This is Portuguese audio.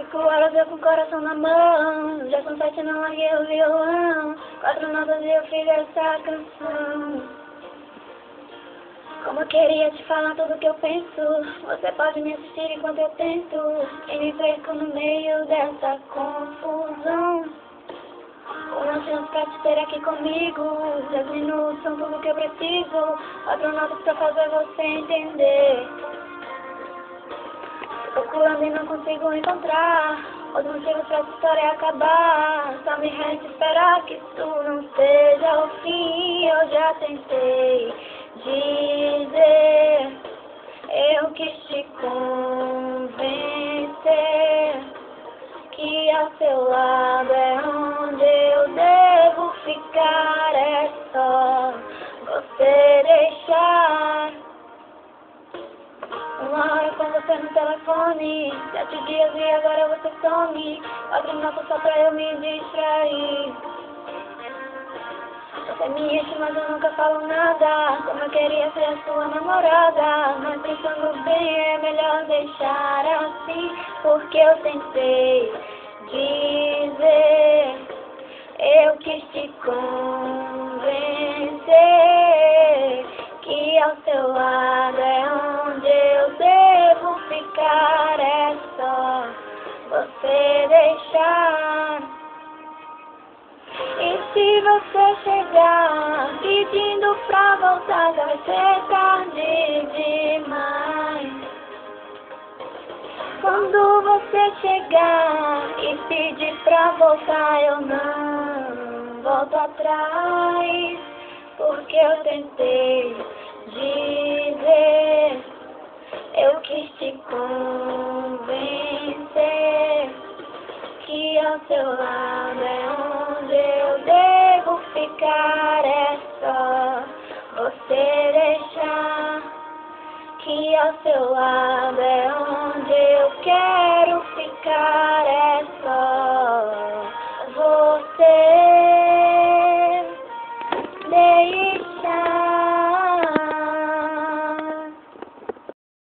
5 horas eu com o coração na mão, já são 7 não larguei o violão, 4 notas e eu fiz essa canção. Como eu queria te falar tudo que eu penso, você pode me assistir enquanto eu tento, e me perco no meio dessa confusão. Uma chance pra te ter aqui comigo, 10 minutos são tudo que eu preciso, 4 notas pra fazer você entender. Procurando e não consigo encontrar os motivos pra essa história acabar. Só me resta esperar que isso não seja o fim. Eu já tentei dizer, eu quis te convencer que ao seu lado é onde eu devo ficar. É só você deixar. Uma hora com você no telefone, 7 dias e agora você some, 4 notas só pra eu me distrair. Você me enche, mas eu nunca falo nada, como eu queria ser a sua namorada. Mas pensando bem é melhor deixar assim, porque eu tentei dizer, eu quis te convencer que ao seu lado é onde eu devo ficar. É só você deixar. E se você chegar pedindo pra voltar, vai ser tarde demais. Quando você chegar e pedir pra voltar, eu não volto atrás, porque eu tentei dizer, eu quis te convencer que ao seu lado é onde eu devo ficar. É só você deixar, que ao seu lado é onde eu quero ficar.